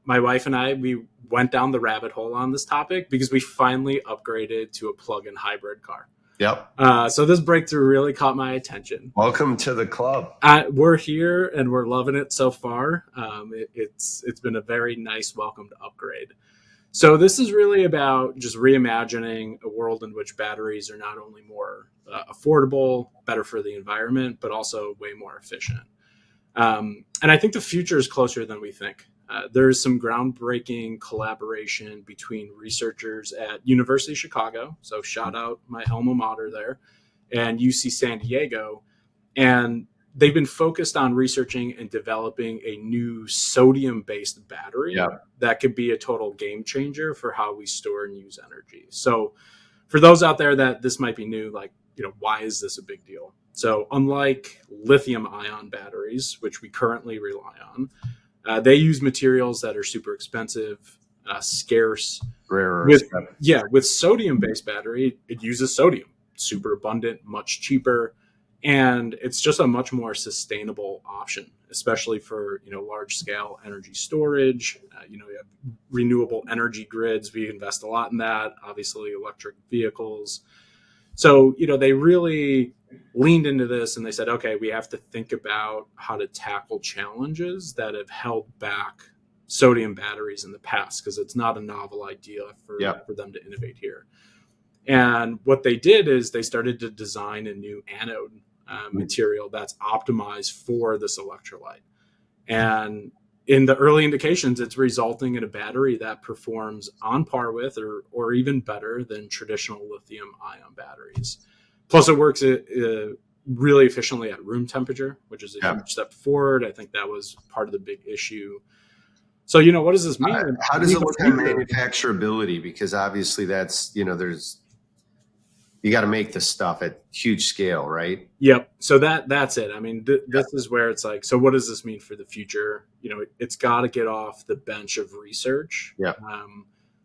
my wife and I, we went down the rabbit hole on this topic because we finally upgraded to a plug-in hybrid car. Yep. So this breakthrough really caught my attention. Welcome to the club. We're here and we're loving it so far. It's been a very nice welcome to upgrade. So this is really about just reimagining a world in which batteries are not only more affordable, better for the environment, but also way more efficient. And I think the future is closer than we think. There is some groundbreaking collaboration between researchers at University of Chicago, so shout out my alma mater there, and UC San Diego. And they've been focused on researching and developing a new sodium-based battery that could be a total game changer for how we store and use energy. So for those out there that this might be new, like, why is this a big deal? So unlike lithium-ion batteries, which we currently rely on, they use materials that are super expensive, scarce. Rare. With sodium-based battery, it uses sodium, super abundant, much cheaper, and it's just a much more sustainable option, especially for large-scale energy storage. You have renewable energy grids. We invest a lot in that. Obviously, electric vehicles. So they really leaned into this and they said, okay, we have to think about how to tackle challenges that have held back sodium batteries in the past, because it's not a novel idea for them to innovate here. And what they did is they started to design a new anode material that's optimized for this electrolyte. And in the early indications, it's resulting in a battery that performs on par with or even better than traditional lithium-ion batteries. Plus, it works really efficiently at room temperature, which is a huge step forward. I think that was part of the big issue. So, what does this mean? How does it look at manufacturability? Because obviously that's, you got to make this stuff at huge scale, right? Yep. So that's it. I mean, this is where it's like, so what does this mean for the future? It's got to get off the bench of research. Yeah.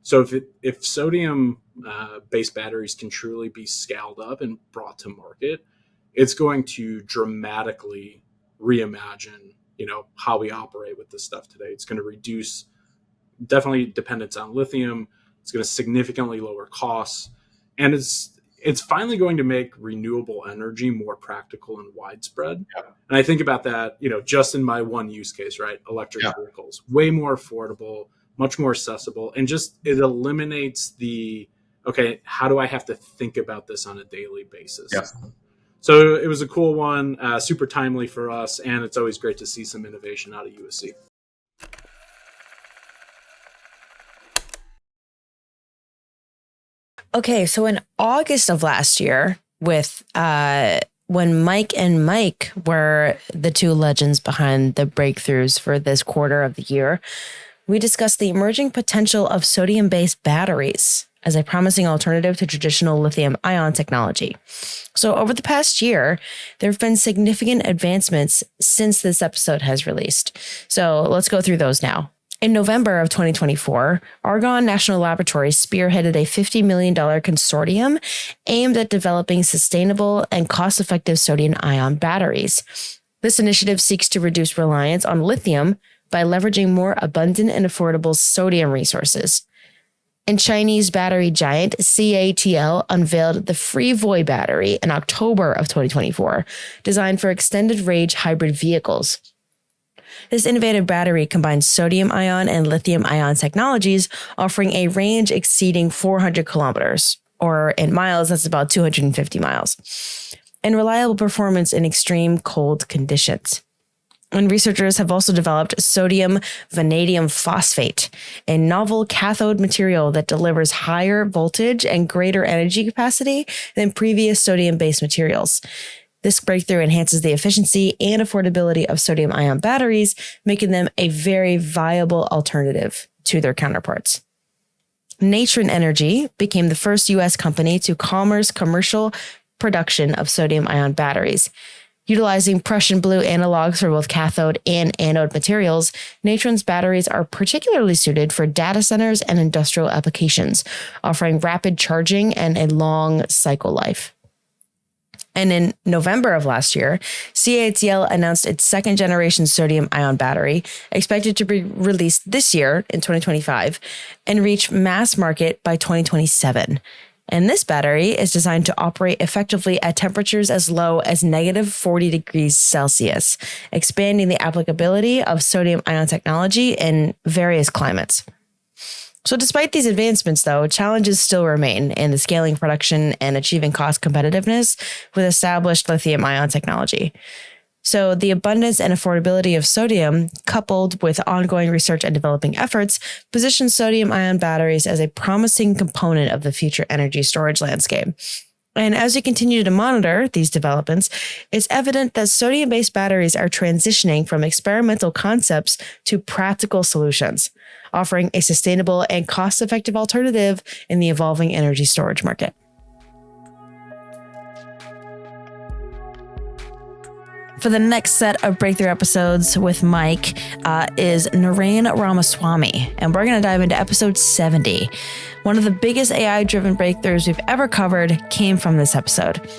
So if sodium based batteries can truly be scaled up and brought to market, it's going to dramatically reimagine, how we operate with this stuff today. It's going to reduce definitely dependence on lithium. It's going to significantly lower costs, and it's finally going to make renewable energy more practical and widespread. Yep. And I think about that, just in my one use case, right? Electric vehicles, way more affordable, much more accessible, and just it eliminates okay, how do I have to think about this on a daily basis? Yep. So it was a cool one, super timely for us, and it's always great to see some innovation out of USC. Okay, so in August of last year, with when Mike and Mike were the two legends behind the breakthroughs for this quarter of the year, we discussed the emerging potential of sodium-based batteries as a promising alternative to traditional lithium-ion technology. So over the past year, there have been significant advancements since this episode has released. So let's go through those now. In November of 2024, Argonne National Laboratory spearheaded a $50 million consortium aimed at developing sustainable and cost-effective sodium-ion batteries. This initiative seeks to reduce reliance on lithium by leveraging more abundant and affordable sodium resources. And Chinese battery giant CATL unveiled the Freevoy battery in October of 2024, designed for extended range hybrid vehicles. This innovative battery combines sodium-ion and lithium-ion technologies, offering a range exceeding 400 kilometers, or in miles, that's about 250 miles, and reliable performance in extreme cold conditions. And researchers have also developed sodium vanadium phosphate, a novel cathode material that delivers higher voltage and greater energy capacity than previous sodium-based materials. This breakthrough enhances the efficiency and affordability of sodium-ion batteries, making them a very viable alternative to their counterparts. Natron Energy became the first U.S. company to commercial production of sodium-ion batteries. Utilizing Prussian blue analogs for both cathode and anode materials, Natron's batteries are particularly suited for data centers and industrial applications, offering rapid charging and a long cycle life. And in November of last year, CATL announced its second generation sodium ion battery, expected to be released this year in 2025 and reach mass market by 2027. And this battery is designed to operate effectively at temperatures as low as negative 40 degrees Celsius, expanding the applicability of sodium ion technology in various climates. So despite these advancements, though, challenges still remain in the scaling production and achieving cost competitiveness with established lithium-ion technology. So the abundance and affordability of sodium, coupled with ongoing research and developing efforts, position sodium-ion batteries as a promising component of the future energy storage landscape. And as we continue to monitor these developments, it's evident that sodium-based batteries are transitioning from experimental concepts to practical solutions, offering a sustainable and cost-effective alternative in the evolving energy storage market. For the next set of breakthrough episodes with Mike is Narain Ramaswamy, and we're going to dive into episode 70. One of the biggest AI-driven breakthroughs we've ever covered came from this episode,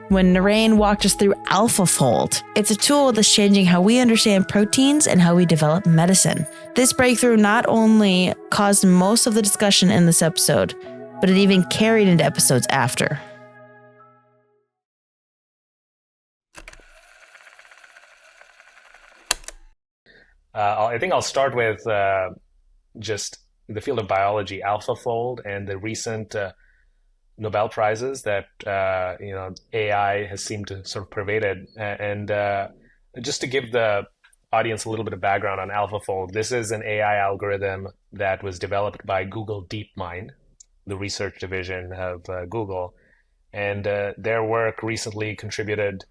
when Narain walked us through AlphaFold. It's a tool that's changing how we understand proteins and how we develop medicine. This breakthrough not only caused most of the discussion in this episode, but it even carried into episodes after. I think I'll start with just the field of biology, AlphaFold, and the recent Nobel Prizes that AI has seemed to sort of pervaded. And just to give the audience a little bit of background on AlphaFold, this is an AI algorithm that was developed by Google DeepMind, the research division of Google, and their work recently contributed.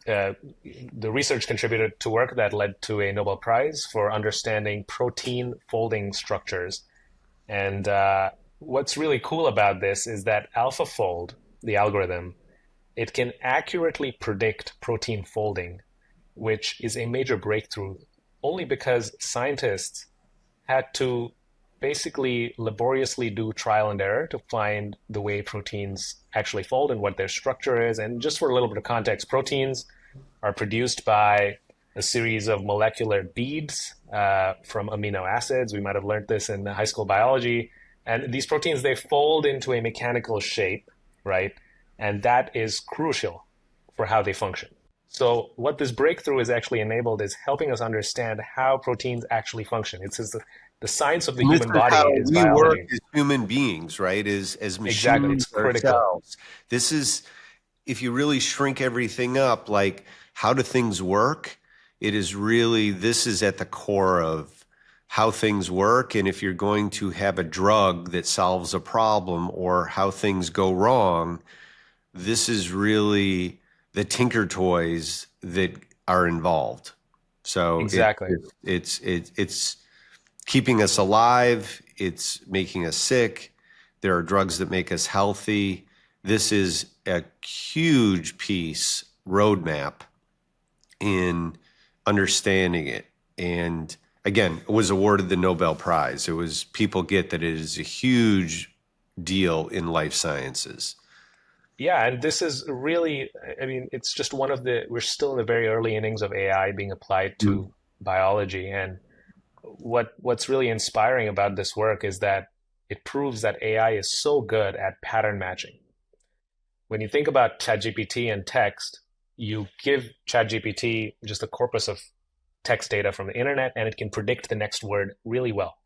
The research contributed to work that led to a Nobel Prize for understanding protein folding structures. And what's really cool about this is that AlphaFold, the algorithm, it can accurately predict protein folding, which is a major breakthrough only because scientists had to basically laboriously do trial and error to find the way proteins actually fold and what their structure is. And just for a little bit of context, proteins are produced by a series of molecular beads from amino acids. We might have learned this in high school biology. And these proteins, they fold into a mechanical shape, right? And that is crucial for how they function. So what this breakthrough has actually enabled is helping us understand how proteins actually function. It's the science of the human body is we biology. work as human beings, right? As machines Exactly. It's critical. ourselves. This is, if you really shrink everything up, like how do things work? It is really, this is at the core of how things work. And if you're going to have a drug that solves a problem or how things go wrong, this is really the tinker toys that are involved. So Exactly. it's keeping us alive. It's making us sick. There are drugs that make us healthy. This is a huge piece, roadmap in understanding it. And again, it was awarded the Nobel Prize. It was, people get that it is a huge deal in life sciences. Yeah, and this is really, I mean, it's just one of the, we're still in the very early innings of AI being applied to biology. And what's really inspiring about this work is that it proves that AI is so good at pattern matching. When you think about ChatGPT and text, you give ChatGPT just a corpus of text data from the internet, and it can predict the next word really well.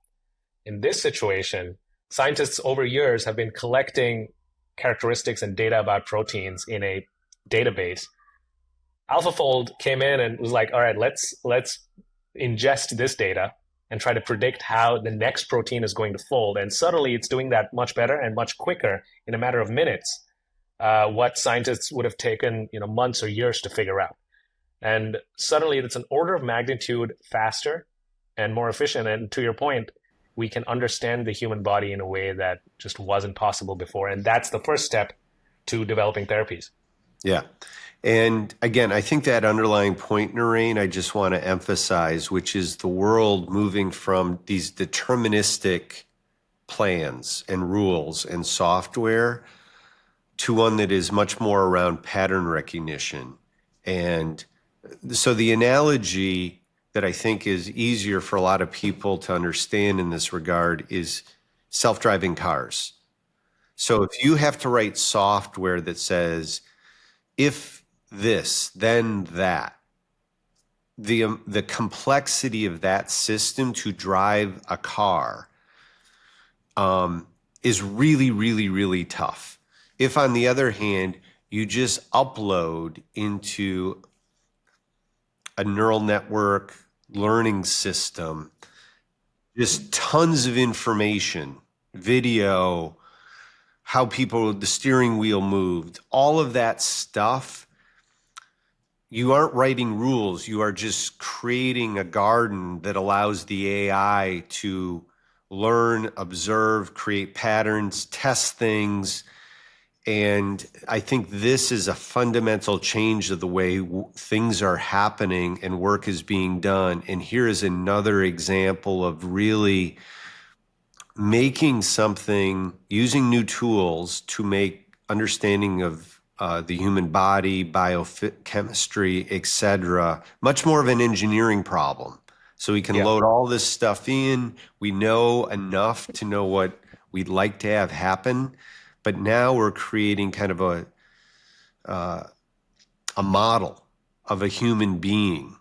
In this situation, scientists over years have been collecting characteristics and data about proteins in a database. AlphaFold came in and was like, all right, let's ingest this data and try to predict how the next protein is going to fold. And suddenly it's doing that much better and much quicker in a matter of minutes, what scientists would have taken months or years to figure out. And suddenly it's an order of magnitude faster and more efficient. And to your point, we can understand the human body in a way that just wasn't possible before. And that's the first step to developing therapies. Yeah. And again, I think that underlying point, Narain, I just want to emphasize, which is the world moving from these deterministic plans and rules and software to one that is much more around pattern recognition. And so the analogy that I think is easier for a lot of people to understand in this regard is self-driving cars. So if you have to write software that says, if this, then that, the complexity of that system to drive a car is really, really, really tough. If, on the other hand, you just upload into a neural network learning system just tons of information, video, how the steering wheel moved, all of that stuff, you aren't writing rules. You are just creating a garden that allows the AI to learn, observe, create patterns, test things. And I think this is a fundamental change of the way things are happening and work is being done. And here is another example of really making something, using new tools to make understanding of the human body, biochemistry, et cetera, much more of an engineering problem. So we can load all this stuff in. We know enough to know what we'd like to have happen. But now we're creating kind of a model of a human being.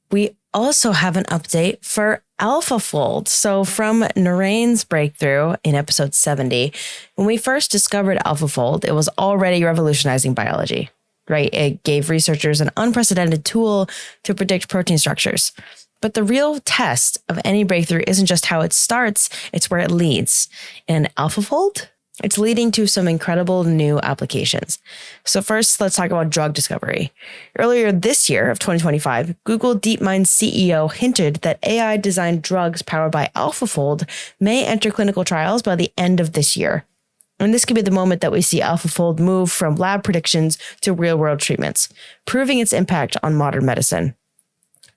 We also have an update for AlphaFold. So from Narain's breakthrough in episode 70, when we first discovered AlphaFold, it was already revolutionizing biology, right? It gave researchers an unprecedented tool to predict protein structures. But the real test of any breakthrough isn't just how it starts, it's where it leads. And AlphaFold, it's leading to some incredible new applications. So first, let's talk about drug discovery. Earlier this year of 2025, Google DeepMind's CEO hinted that AI-designed drugs powered by AlphaFold may enter clinical trials by the end of this year. And this could be the moment that we see AlphaFold move from lab predictions to real-world treatments, proving its impact on modern medicine.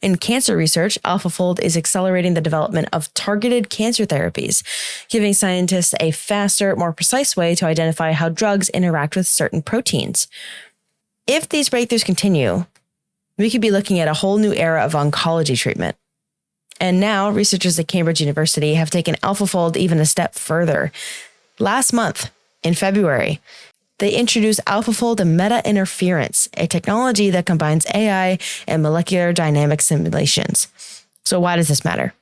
In cancer research, AlphaFold is accelerating the development of targeted cancer therapies, giving scientists a faster, more precise way to identify how drugs interact with certain proteins. If these breakthroughs continue, we could be looking at a whole new era of oncology treatment. And now, researchers at Cambridge University have taken AlphaFold even a step further. Last month, in February, they introduced AlphaFold meta-interference, a technology that combines AI and molecular dynamic simulations. So why does this matter?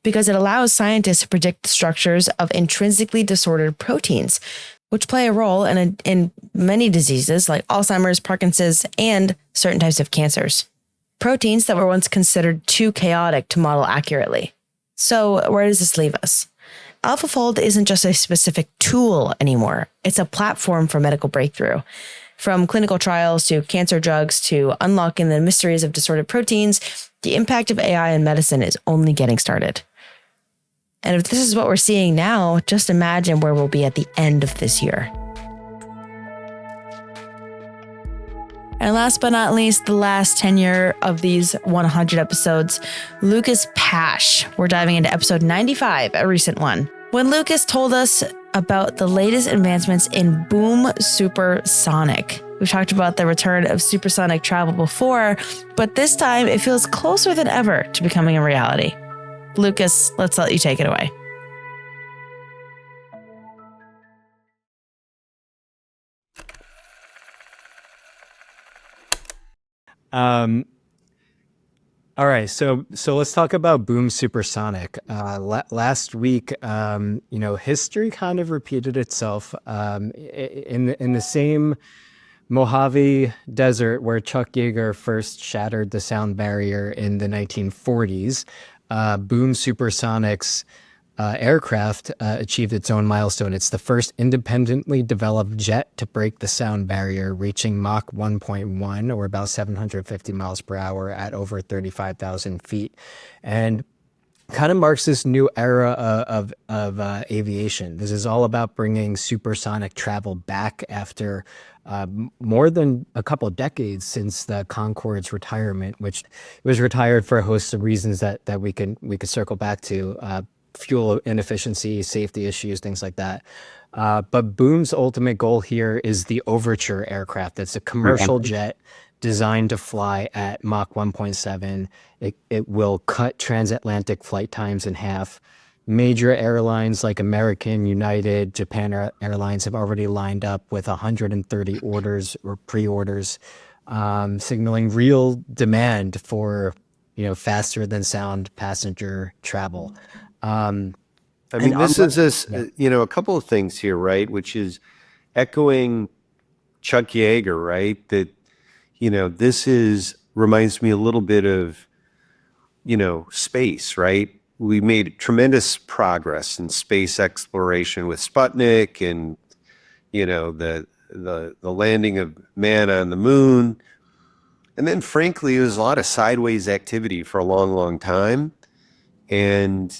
Because it allows scientists to predict the structures of intrinsically disordered proteins, which play a role in many diseases like Alzheimer's, Parkinson's, and certain types of cancers. Proteins that were once considered too chaotic to model accurately. So where does this leave us? AlphaFold isn't just a specific tool anymore. It's a platform for medical breakthrough. From clinical trials to cancer drugs to unlocking the mysteries of disordered proteins, the impact of AI in medicine is only getting started. And if this is what we're seeing now, just imagine where we'll be at the end of this year. And last but not least, the last tenure of these 100 episodes, Lucas Pash. We're diving into episode 95, a recent one. When Lucas told us about the latest advancements in boom supersonic. We've talked about the return of supersonic travel before, but this time it feels closer than ever to becoming a reality. Lucas, let's let you take it away. All right, so let's talk about boom supersonic. Last week, history kind of repeated itself. In the same Mojave Desert where Chuck Yeager first shattered the sound barrier in the 1940s, boom supersonic's aircraft achieved its own milestone. It's the first independently developed jet to break the sound barrier, reaching Mach 1.1, or about 750 miles per hour at over 35,000 feet. And kind of marks this new era of aviation. This is all about bringing supersonic travel back after more than a couple of decades since the Concorde's retirement, which was retired for a host of reasons that we could circle back to, fuel inefficiency, safety issues, things like that. But Boom's ultimate goal here is the Overture aircraft. That's a commercial jet designed to fly at Mach 1.7. It will cut transatlantic flight times in half. Major airlines like American, United, Japan Airlines have already lined up with 130 orders or pre-orders, signaling real demand for, faster than sound passenger travel. I mean, this is a couple of things here, right? Which is echoing Chuck Yeager, right? That, this reminds me a little bit of, space, right? We made tremendous progress in space exploration with Sputnik and, the landing of man on the moon. And then, frankly, it was a lot of sideways activity for a long, long time. And,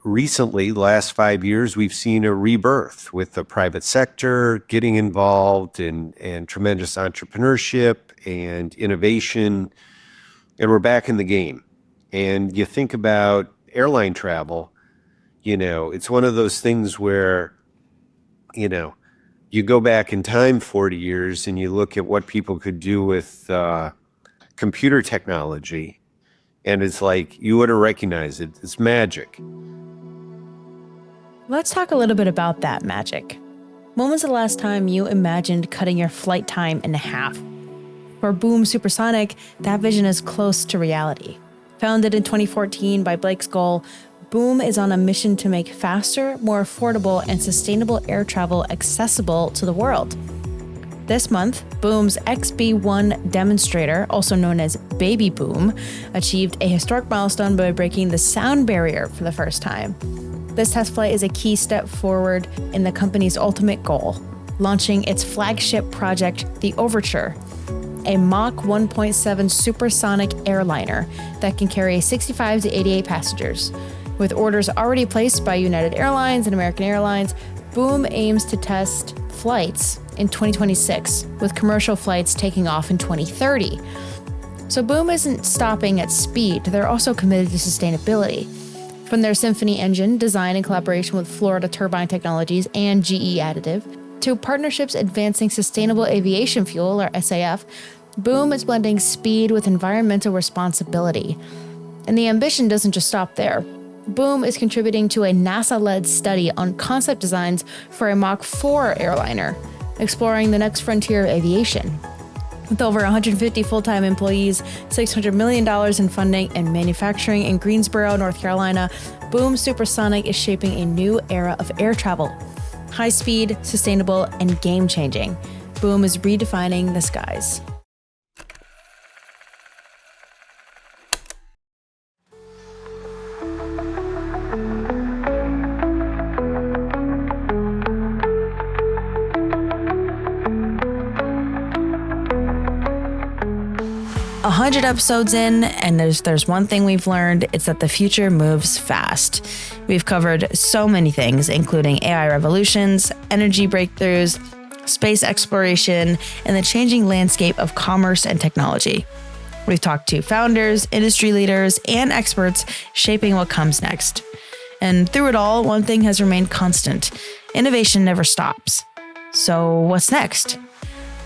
recently, the last 5 years, we've seen a rebirth with the private sector getting involved and tremendous entrepreneurship and innovation. And we're back in the game. And you think about airline travel, it's one of those things where, you go back in time 40 years and you look at what people could do with computer technology. And it's like, you would have recognized it. It's magic. Let's talk a little bit about that magic. When was the last time you imagined cutting your flight time in half? For Boom Supersonic, that vision is close to reality. Founded in 2014 by Blake Skoll, Boom is on a mission to make faster, more affordable, and sustainable air travel accessible to the world. This month, Boom's XB-1 demonstrator, also known as Baby Boom, achieved a historic milestone by breaking the sound barrier for the first time. This test flight is a key step forward in the company's ultimate goal, launching its flagship project, the Overture, a Mach 1.7 supersonic airliner that can carry 65 to 88 passengers. With orders already placed by United Airlines and American Airlines, Boom aims to test flights in 2026, with commercial flights taking off in 2030. So Boom isn't stopping at speed, they're also committed to sustainability. From their Symphony engine, designed in collaboration with Florida Turbine Technologies and GE Additive, to partnerships advancing sustainable aviation fuel, or SAF, Boom is blending speed with environmental responsibility. And the ambition doesn't just stop there. Boom is contributing to a NASA-led study on concept designs for a Mach 4 airliner, exploring the next frontier of aviation. With over 150 full-time employees, $600 million in funding, and manufacturing in Greensboro, North Carolina, Boom Supersonic is shaping a new era of air travel. High-speed, sustainable, and game-changing. Boom is redefining the skies. A 100 episodes in, and there's one thing we've learned, it's that the future moves fast. We've covered so many things, including AI revolutions, energy breakthroughs, space exploration, and the changing landscape of commerce and technology. We've talked to founders, industry leaders, and experts shaping what comes next. And through it all, one thing has remained constant: innovation never stops. So what's next?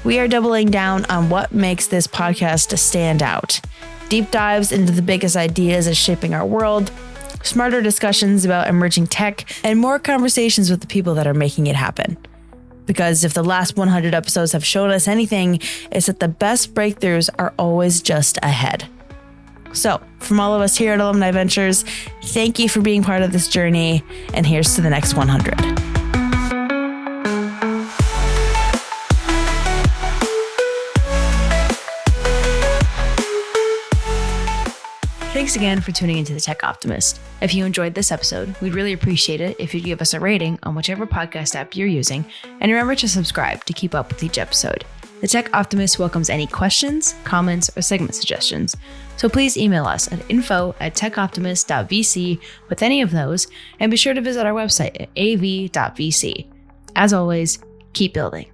We are doubling down on what makes this podcast stand out. Deep dives into the biggest ideas as shaping our world, smarter discussions about emerging tech, and more conversations with the people that are making it happen. Because if the last 100 episodes have shown us anything, it's that the best breakthroughs are always just ahead. So, from all of us here at Alumni Ventures, thank you for being part of this journey, and here's to the next 100. Thanks again for tuning into the Tech Optimist. If you enjoyed this episode, we'd really appreciate it if you'd give us a rating on whichever podcast app you're using, and remember to subscribe to keep up with each episode. The Tech Optimist welcomes any questions, comments, or segment suggestions. So please email us at info@techoptimist.vc with any of those, and be sure to visit our website at av.vc. As always, keep building.